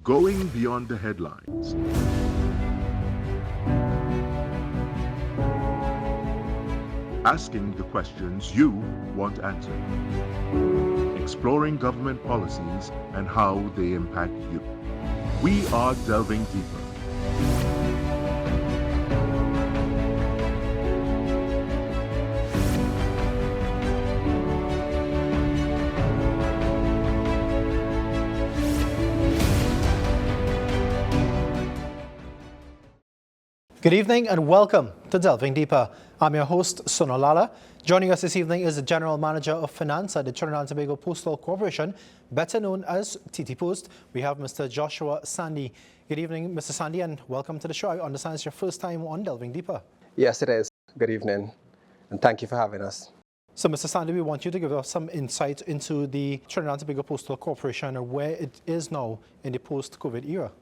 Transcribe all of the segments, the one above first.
Going beyond the headlines. Asking the questions you want answered. Exploring government policies and how they impact you. We are delving deeper. Good evening and welcome to Delving Deeper. I'm your host, Sonolala. Joining us this evening is the General Manager of Finance at the Trinidad and Tobago Postal Corporation, better known as TTPost. We have Mr. Joshua Sandy. Good evening, Mr. Sandy, and welcome to the show. I understand it's your first time on Delving Deeper. Yes, it is. Good evening, and thank you for having us. So, Mr. Sandy, we want you to give us some insight into the Trinidad and Tobago Postal Corporation and where it is now in the post-COVID era.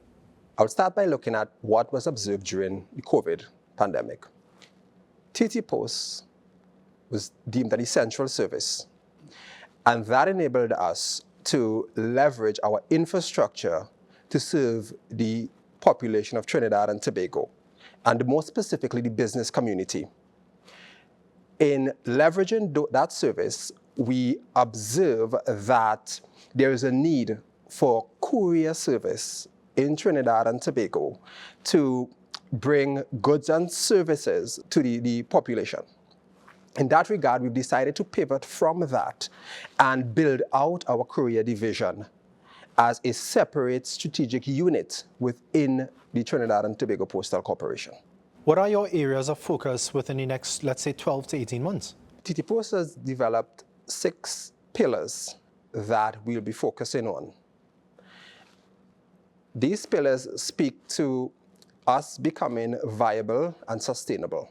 I would start by looking at what was observed during the COVID pandemic. TTPost was deemed an essential service, and that enabled us to leverage our infrastructure to serve the population of Trinidad and Tobago, and more specifically the business community. In leveraging that service, we observe that there is a need for courier service in Trinidad and Tobago to bring goods and services to the population. In that regard, we've decided to pivot from that and build out our courier division as a separate strategic unit within the Trinidad and Tobago Postal Corporation. What are your areas of focus within the next, let's say, 12 to 18 months? TTPost has developed 6 pillars that we'll be focusing on. These pillars speak to us becoming viable and sustainable.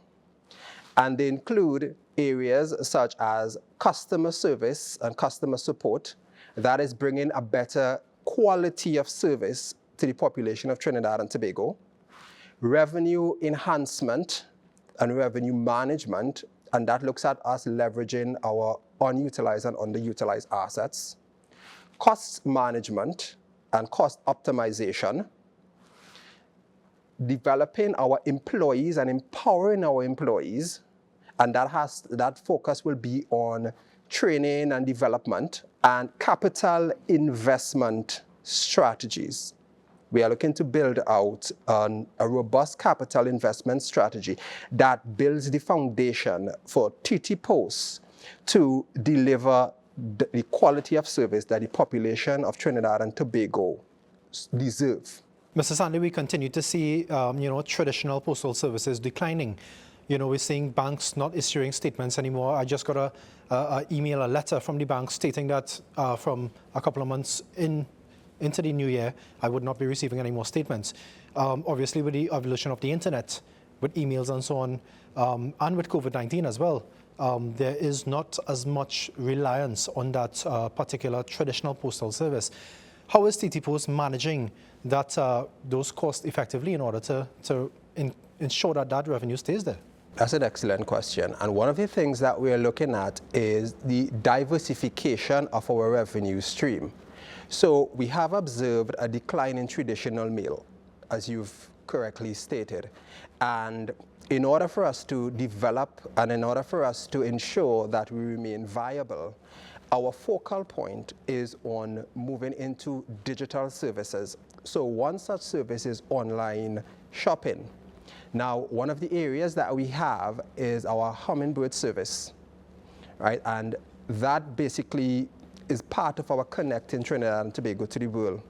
And they include areas such as customer service and customer support, that is bringing a better quality of service to the population of Trinidad and Tobago, revenue enhancement and revenue management, and that looks at us leveraging our unutilized and underutilized assets, cost management and cost optimization, developing our employees and empowering our employees, and that focus will be on training and development and capital investment strategies. We are looking to build out a robust capital investment strategy that builds the foundation for TTPost to deliver the quality of service that the population of Trinidad and Tobago deserve. Mr. Sandy, we continue to see, traditional postal services declining. We're seeing banks not issuing statements anymore. I just got a letter from the bank stating that from a couple of months into the new year, I would not be receiving any more statements. Obviously, with the evolution of the internet, with emails and so on, and with COVID-19 as well, there is not as much reliance on that particular traditional postal service. How is TTPost managing those costs effectively in order to ensure that revenue stays there? That's an excellent question. And one of the things that we are looking at is the diversification of our revenue stream. So we have observed a decline in traditional mail, as you've correctly stated. And in order for us to develop and in order for us to ensure that we remain viable, our focal point is on moving into digital services. So one such service is online shopping. Now, one of the areas that we have is our hummingbird service, right? And that basically is part of our connecting Trinidad and Tobago to the world.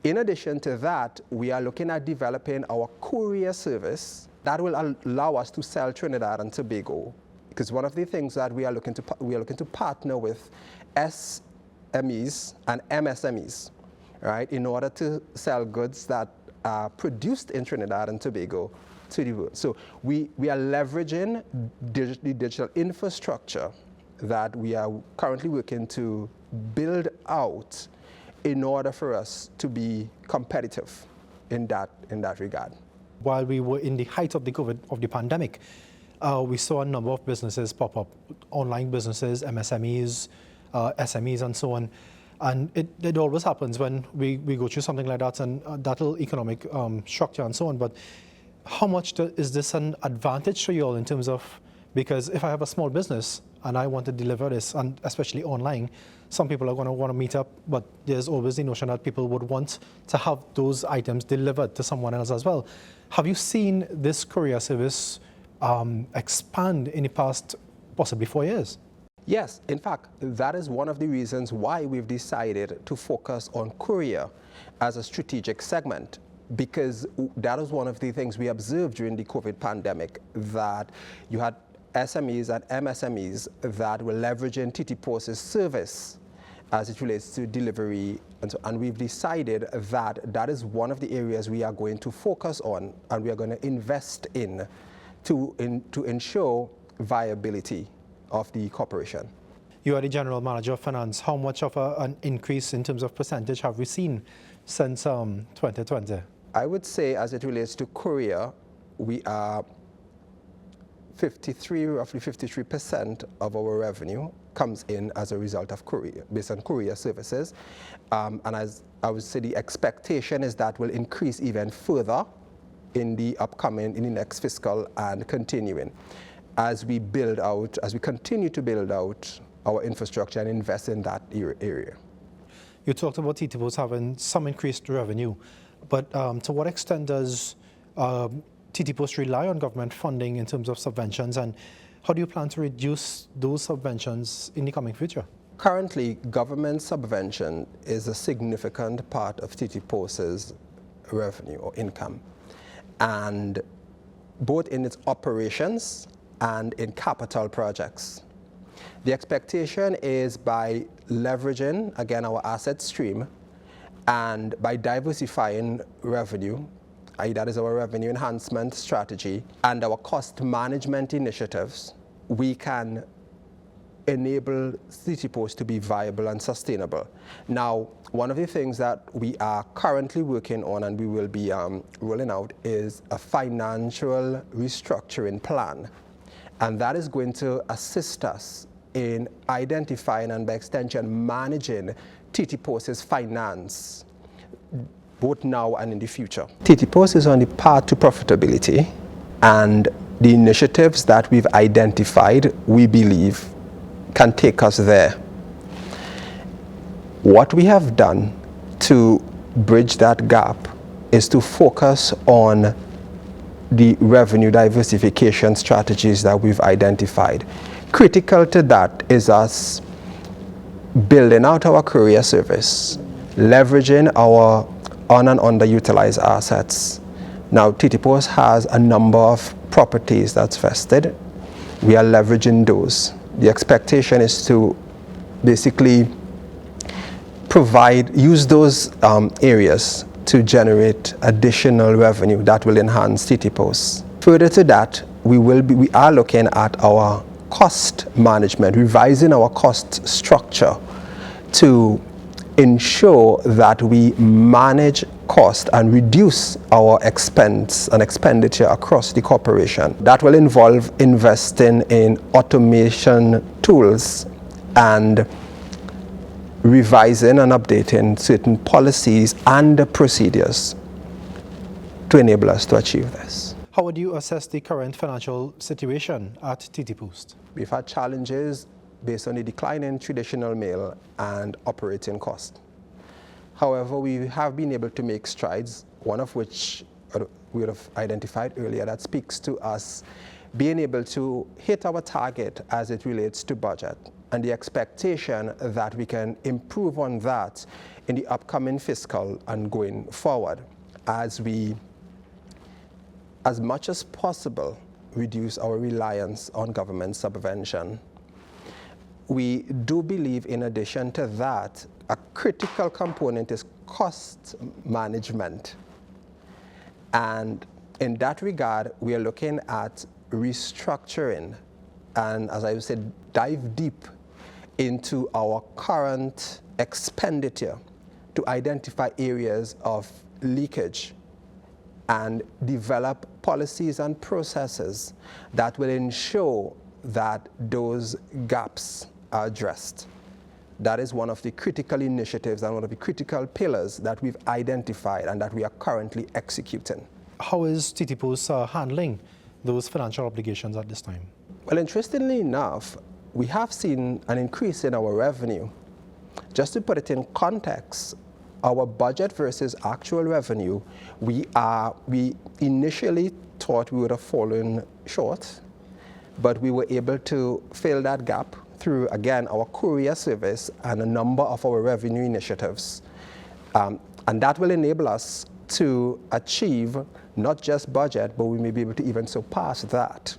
In addition to that, we are looking at developing our courier service that will allow us to sell Trinidad and Tobago. Because one of the things that we are looking to partner with SMEs and MSMEs, right, in order to sell goods that are produced in Trinidad and Tobago to the world. So we are leveraging the digital infrastructure that we are currently working to build out in order for us to be competitive in that regard. While we were in the height of the pandemic, we saw a number of businesses pop up, online businesses, MSMEs, SMEs, and so on. And it always happens when we go through something like that, and that little economic structure and so on. But how much is this an advantage to you all in terms of, because if I have a small business and I want to deliver this, and especially online, some people are going to want to meet up, but there's always the notion that people would want to have those items delivered to someone else as well. Have you seen this courier service expand in the past possibly 4 years? Yes, in fact, that is one of the reasons why we've decided to focus on courier as a strategic segment, because that was one of the things we observed during the COVID pandemic, that you had SMEs and MSMEs that were leveraging TTPost's service as it relates to delivery. And we've decided that that is one of the areas we are going to focus on, and we are going to invest in to ensure viability of the corporation. You are the General Manager of Finance. How much of an increase in terms of percentage have we seen since 2020? I would say, as it relates to courier, we are roughly 53% of our revenue comes in as a result of courier, based on courier services. And as I would say, the expectation is that will increase even further in the next fiscal and continuing, as we continue to build out our infrastructure and invest in that area. You talked about TTPost having some increased revenue, but to what extent does TTPost rely on government funding in terms of subventions, and how do you plan to reduce those subventions in the coming future? Currently, government subvention is a significant part of TTPost's revenue or income, and both in its operations and in capital projects. The expectation is by leveraging, again, our asset stream, and by diversifying revenue, that is our revenue enhancement strategy, and our cost management initiatives, we can enable TTPost to be viable and sustainable. Now, one of the things that we are currently working on and we will be rolling out is a financial restructuring plan. And that is going to assist us in identifying and by extension managing TTPost's finance, both now and in the future. TTPost is on the path to profitability, and the initiatives that we've identified, we believe, can take us there. What we have done to bridge that gap is to focus on the revenue diversification strategies that we've identified. Critical to that is us building out our courier service, leveraging our un- and underutilized assets. Now, TTPost has a number of properties that's vested. We are leveraging those. The expectation is to basically use those areas to generate additional revenue that will enhance TTPost. Further to that, we are looking at our cost management, revising our cost structure to ensure that we manage cost and reduce our expense and expenditure across the corporation. That will involve investing in automation tools and revising and updating certain policies and procedures to enable us to achieve this. How would you assess the current financial situation at TTPost? We've had challenges based on the decline in traditional mail and operating cost. However, we have been able to make strides, one of which we would have identified earlier, that speaks to us being able to hit our target as it relates to budget, and the expectation that we can improve on that in the upcoming fiscal and going forward as we, as much as possible, reduce our reliance on government subvention. We do believe, in addition to that, a critical component is cost management. And in that regard, we are looking at restructuring and, as I said, dive deep into our current expenditure to identify areas of leakage and develop policies and processes that will ensure that those gaps are addressed. that is one of the critical initiatives and one of the critical pillars that we've identified and that we are currently executing. How is TTPost handling those financial obligations at this time? Well, interestingly enough, we have seen an increase in our revenue. Just to put it in context, our budget versus actual revenue, we initially thought we would have fallen short, but we were able to fill that gap through, again, our courier service and a number of our revenue initiatives. And that will enable us to achieve not just budget, but we may be able to even surpass that.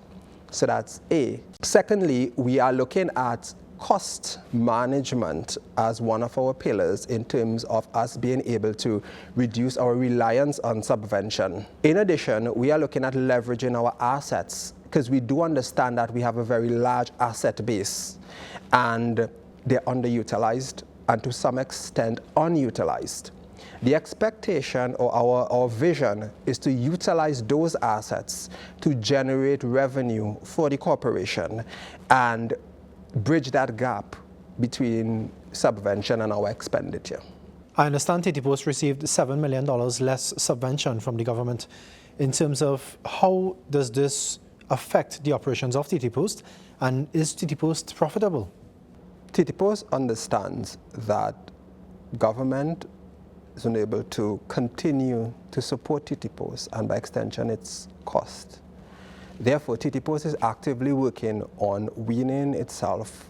So that's A. Secondly, we are looking at cost management as one of our pillars in terms of us being able to reduce our reliance on subvention. In addition, we are looking at leveraging our assets, because we do understand that we have a very large asset base and they're underutilized and to some extent unutilized. The expectation or our vision is to utilize those assets to generate revenue for the corporation and bridge that gap between subvention and our expenditure. I understand TTPost received $7 million less subvention from the government. In terms of how does this affect the operations of TTPost, and is TTPost profitable? TTPost understands that government is unable to continue to support TTPost and by extension its cost. Therefore, TTPost is actively working on weaning itself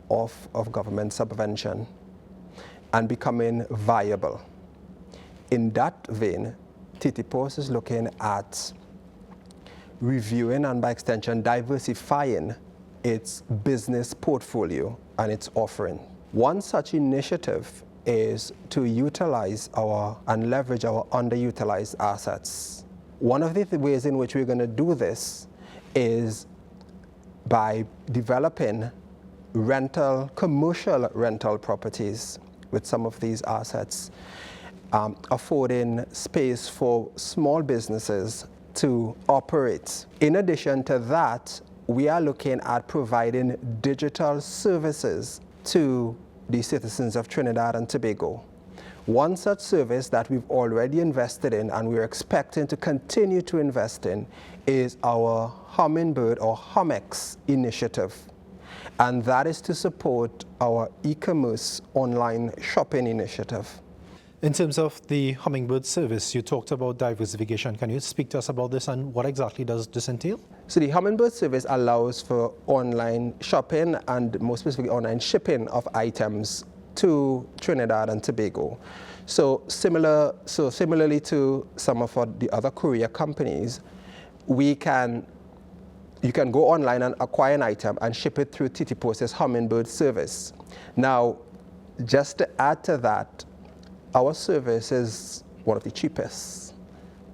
off of government subvention and becoming viable. In that vein, TTPost is looking at reviewing and by extension diversifying its business portfolio and its offering. One such initiative is to utilize and leverage our underutilized assets. One of the ways in which we're going to do this is by developing commercial rental properties with some of these assets, affording space for small businesses to operate. In addition to that, we are looking at providing digital services to the citizens of Trinidad and Tobago. One such service that we've already invested in and we're expecting to continue to invest in is our Hummingbird or Hummex initiative. And that is to support our e-commerce online shopping initiative. In terms of the Hummingbird service, you talked about diversification. Can you speak to us about this and what exactly does this entail? So the Hummingbird service allows for online shopping and more specifically online shipping of items to Trinidad and Tobago. So similarly to some of the other courier companies, you can go online and acquire an item and ship it through TTPost's Hummingbird service. Now, just to add to that, our service is one of the cheapest,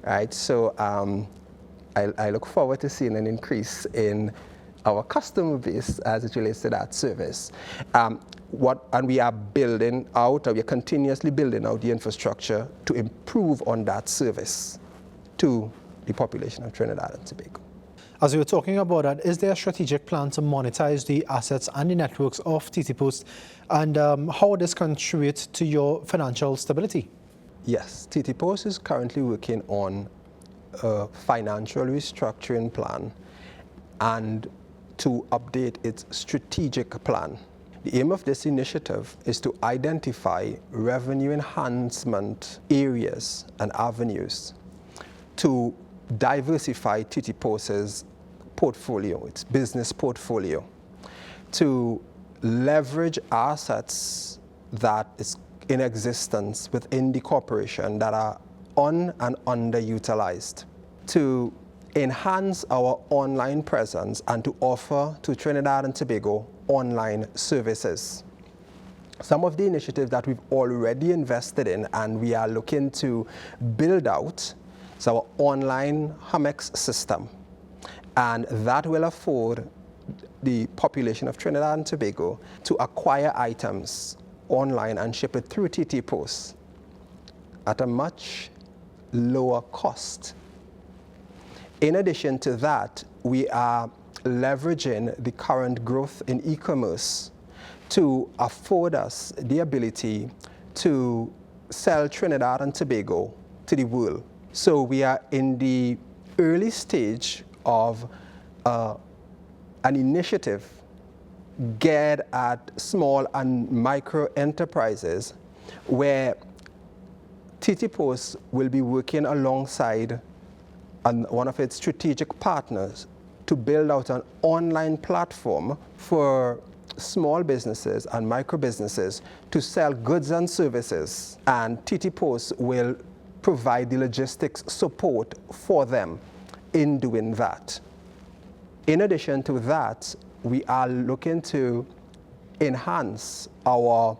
right? So I look forward to seeing an increase in our customer base as it relates to that service. And we are building out, or we are continuously building out the infrastructure to improve on that service to the population of Trinidad and Tobago. As we were talking about that, is there a strategic plan to monetize the assets and the networks of TTPost, and how would this contribute to your financial stability? Yes, TTPost is currently working on a financial restructuring plan and to update its strategic plan. The aim of this initiative is to identify revenue enhancement areas and avenues to diversify TTPost's portfolio, its business portfolio, to leverage assets that is in existence within the corporation that are and underutilized, to enhance our online presence and to offer to Trinidad and Tobago online services. Some of the initiatives that we've already invested in and we are looking to build out is our online Hummex system, and that will afford the population of Trinidad and Tobago to acquire items online and ship it through TTPost at a much lower cost. In addition to that, we are leveraging the current growth in e-commerce to afford us the ability to sell Trinidad and Tobago to the world. So we are in the early stage of an initiative geared at small and micro enterprises where TTPost will be working alongside one of its strategic partners to build out an online platform for small businesses and micro businesses to sell goods and services, and TTPost will provide the logistics support for them in doing that. In addition to that, we are looking to enhance our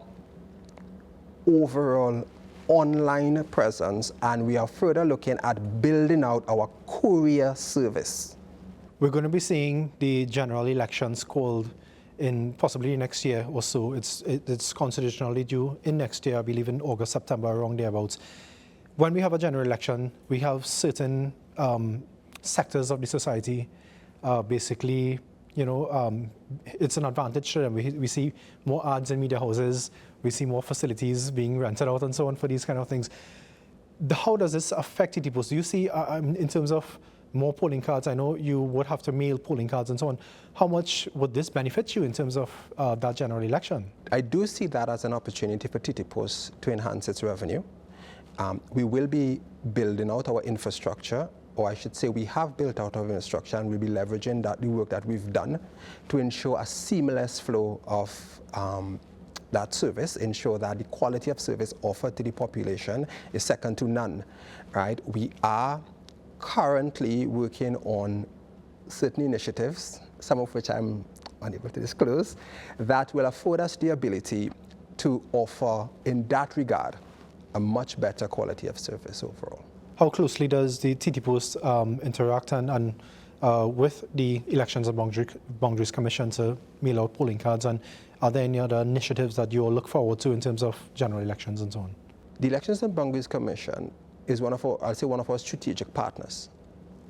overall online presence, and we are further looking at building out our courier service. We're going to be seeing the general elections called in possibly next year or so. It's constitutionally due in next year, I believe in August, September, around thereabouts. When we have a general election, we have certain sectors of the society basically, it's an advantage to them. We see more ads in media houses, we see more facilities being rented out and so on for these kind of things. How does this affect TTPost? Do you see, in terms of more polling cards, I know you would have to mail polling cards and so on. How much would this benefit you in terms of that general election? I do see that as an opportunity for TTPost to enhance its revenue. We will be building out our infrastructure, or I should say we have built out our infrastructure, and we'll be leveraging the work that we've done to ensure a seamless flow of that service, ensure that the quality of service offered to the population is second to none, right? We are currently working on certain initiatives, some of which I'm unable to disclose, that will afford us the ability to offer, in that regard, a much better quality of service overall. How closely does the TTPost interact and with the Elections and Boundaries Commission to mail out polling cards, and are there any other initiatives that you all look forward to in terms of general elections and so on? The Elections and Boundaries Commission is one of our strategic partners,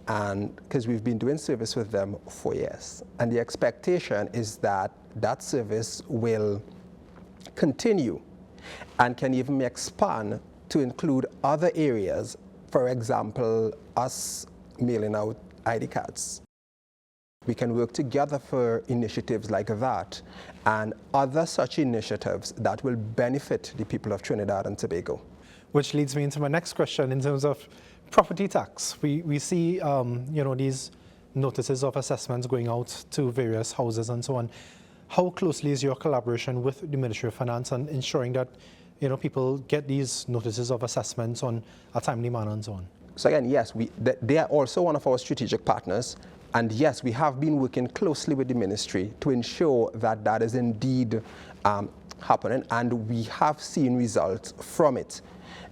and because we've been doing service with them for years, and the expectation is that that service will continue and can even expand to include other areas. For example, us mailing out ID cards. We can work together for initiatives like that and other such initiatives that will benefit the people of Trinidad and Tobago. Which leads me into my next question in terms of property tax. We see these notices of assessments going out to various houses and so on. How closely is your collaboration with the Ministry of Finance and ensuring that people get these notices of assessments on a timely manner and so on? So again, yes, they are also one of our strategic partners. And yes, we have been working closely with the ministry to ensure that that is indeed happening, and we have seen results from it.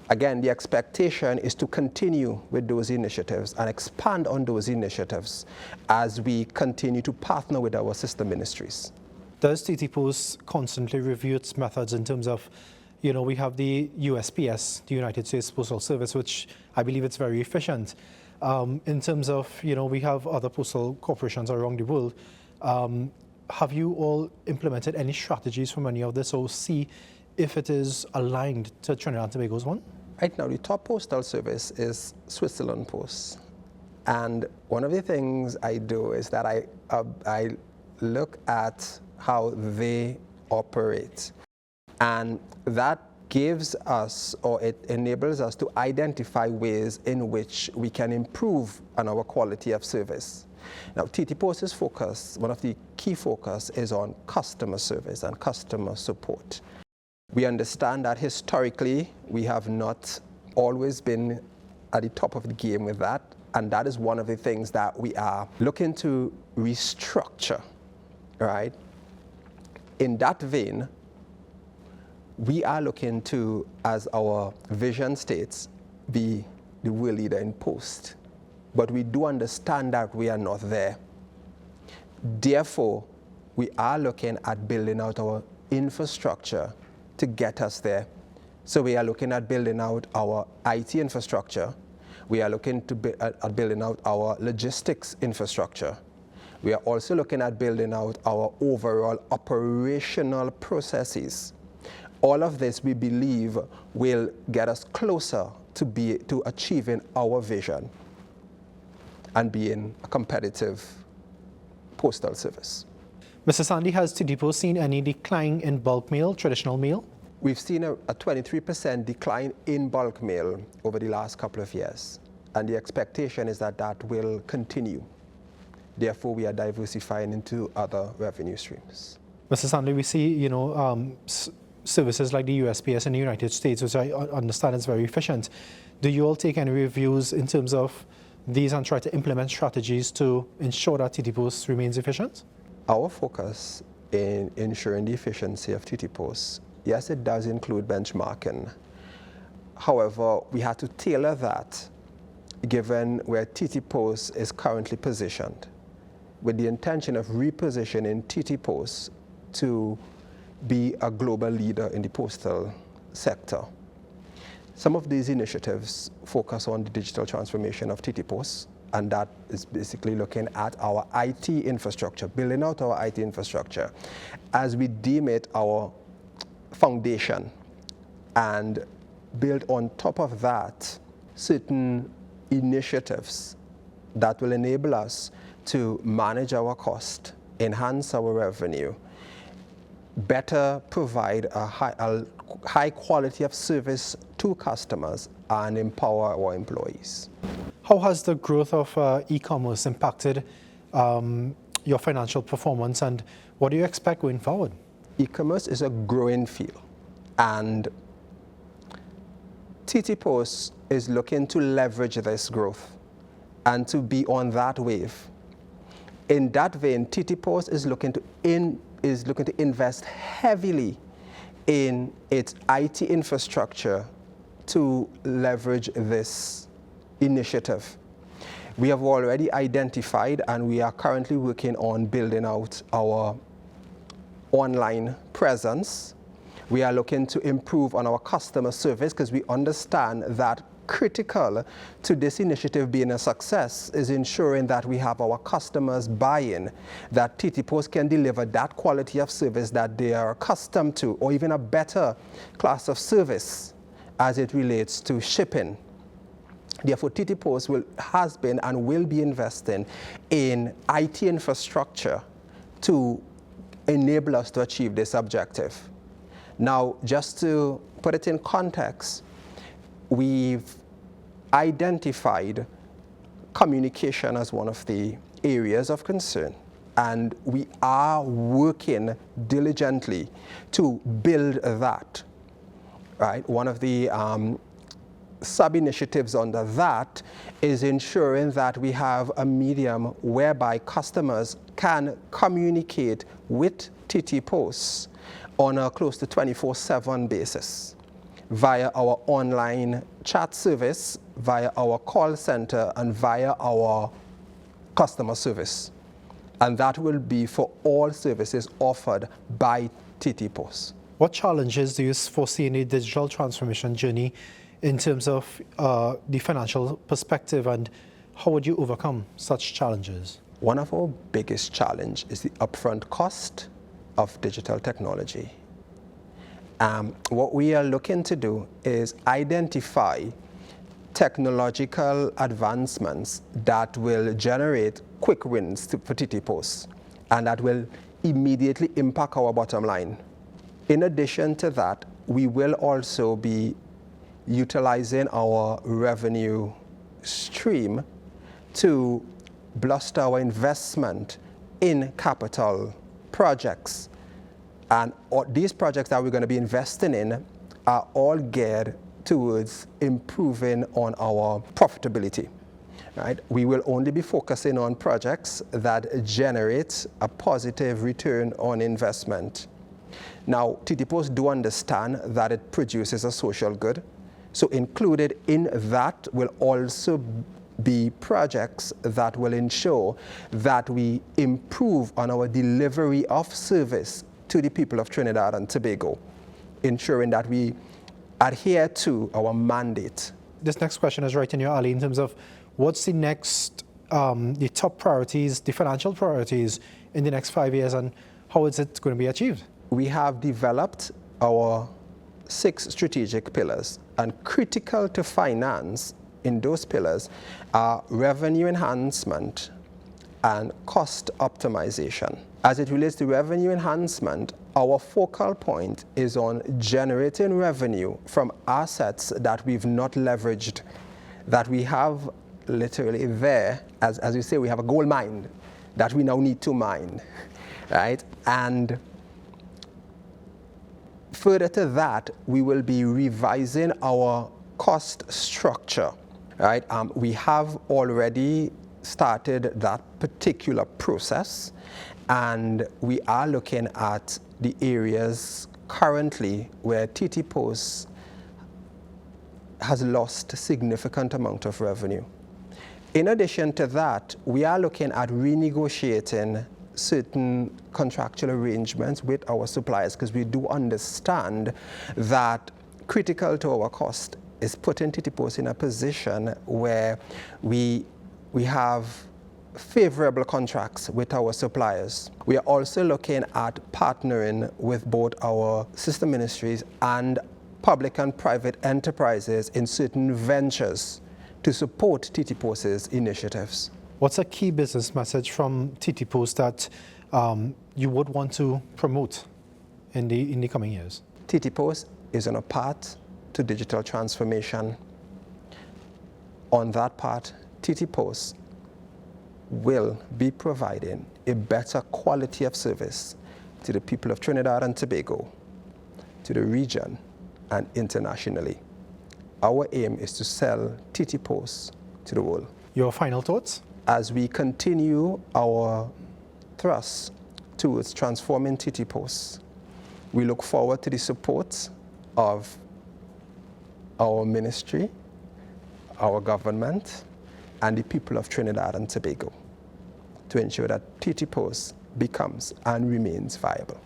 Again, the expectation is to continue with those initiatives and expand on those initiatives as we continue to partner with our sister ministries. Does TTPost constantly review its methods in terms of, we have the USPS, the United States Postal Service, which I believe it's very efficient. In terms of, we have other postal corporations around the world. Have you all implemented any strategies from any of this, or see if it is aligned to Trinidad and Tobago's one? Right now, the top postal service is Switzerland Post. And one of the things I do is that I look at how they operate. And that gives us, or it enables us to identify ways in which we can improve on our quality of service. Now, TTPost's focus, one of the key focus, is on customer service and customer support. We understand that historically, we have not always been at the top of the game with that, and that is one of the things that we are looking to restructure, right? In that vein, we are looking to, as our vision states, be the world leader in post. But we do understand that we are not there. Therefore, we are looking at building out our infrastructure to get us there. So we are looking at building out our IT infrastructure. We are looking to at building out our logistics infrastructure. We are also looking at building out our overall operational processes. All of this, we believe, will get us closer to achieving our vision and being a competitive postal service. Mr. Sandy, has TTPost seen any decline in bulk mail, traditional mail? We've seen a 23% decline in bulk mail over the last couple of years, and the expectation is that that will continue. Therefore, we are diversifying into other revenue streams. Mr. Sandy, we see, services like the USPS in the United States, which I understand is very efficient. Do you all take any reviews in terms of these and try to implement strategies to ensure that TTPost remains efficient? Our focus in ensuring the efficiency of TTPost, yes, it does include benchmarking. However, we had to tailor that given where TTPost is currently positioned, with the intention of repositioning TTPost to be a global leader in the postal sector. Some of these initiatives focus on the digital transformation of TTPost, and that is basically looking at our IT infrastructure, building out our IT infrastructure as we deem it our foundation, and build on top of that certain initiatives that will enable us to manage our cost, enhance our revenue, better provide a high quality of service to customers, and empower our employees. How has the growth of e-commerce impacted your financial performance, and what do you expect going forward? E-commerce is a growing field, and TTPost is looking to leverage this growth and to be on that wave. In that vein, TTPost is looking to invest heavily in its IT infrastructure to leverage this initiative. We have already identified, and we are currently working on building out our online presence. We are looking to improve on our customer service, because we understand that critical to this initiative being a success is ensuring that we have our customers buy-in, that TTPost can deliver that quality of service that they are accustomed to, or even a better class of service as it relates to shipping. Therefore, TTPost has been and will be investing in IT infrastructure to enable us to achieve this objective. Now, just to put it in context, we've identified communication as one of the areas of concern, and we are working diligently to build that. Right? One of the sub-initiatives under that is ensuring that we have a medium whereby customers can communicate with TTPost on a close to 24/7 basis via our online chat service, via our call center, and via our customer service. And that will be for all services offered by TTPost. What challenges do you foresee in the digital transformation journey in terms of the financial perspective, and how would you overcome such challenges? One of our biggest challenges is the upfront cost of digital technology. What we are looking to do is identify technological advancements that will generate quick wins for TTPost, and that will immediately impact our bottom line. In addition to that, we will also be utilizing our revenue stream to boost our investment in capital projects. And these projects that we're going to be investing in are all geared towards improving on our profitability. Right? We will only be focusing on projects that generate a positive return on investment. Now, TTPost do understand that it produces a social good. So included in that will also be projects that will ensure that we improve on our delivery of service to the people of Trinidad and Tobago, ensuring that we adhere to our mandate. This next question is right in your alley in terms of what's the next the top priorities, the financial priorities in the next 5 years, and how is it going to be achieved? We have developed our 6 strategic pillars, and critical to finance in those pillars are revenue enhancement and cost optimization. As it relates to revenue enhancement, our focal point is on generating revenue from assets that we've not leveraged, that we have literally there, as you say, we have a gold mine that we now need to mine, right? And further to that, we will be revising our cost structure, right? We have already started that particular process, and we are looking at the areas currently where TTPost has lost a significant amount of revenue. In addition to that, we are looking at renegotiating certain contractual arrangements with our suppliers, because we do understand that critical to our cost is putting TTPost in a position where we have favorable contracts with our suppliers. We are also looking at partnering with both our sister ministries and public and private enterprises in certain ventures to support TTPost's initiatives. What's a key business message from TTPost that you would want to promote in the coming years? TTPost is on a path to digital transformation. On that path, TTPost will be providing a better quality of service to the people of Trinidad and Tobago, to the region, and internationally. Our aim is to sell TTPost to the world. Your final thoughts? As we continue our thrust towards transforming TTPost, we look forward to the support of our ministry, our government, and the people of Trinidad and Tobago to ensure that TTPost becomes and remains viable.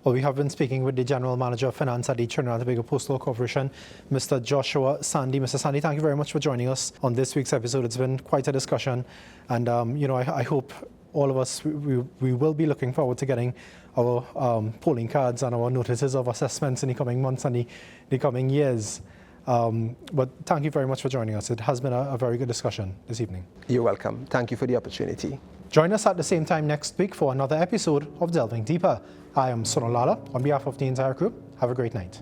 Well, we have been speaking with the General Manager of Finance at the Trinidad and Tobago Postal Corporation, Mr. Joshua Sandy. Mr. Sandy, thank you very much for joining us on this week's episode. It's been quite a discussion, and I hope all of us, we will be looking forward to getting our polling cards and our notices of assessments in the coming months and the coming years. But thank you very much for joining us. It has been a very good discussion this evening. You're welcome. Thank you for the opportunity. Join us at the same time next week for another episode of Delving Deeper. I am Sonolala on behalf of the entire group. Have a great night.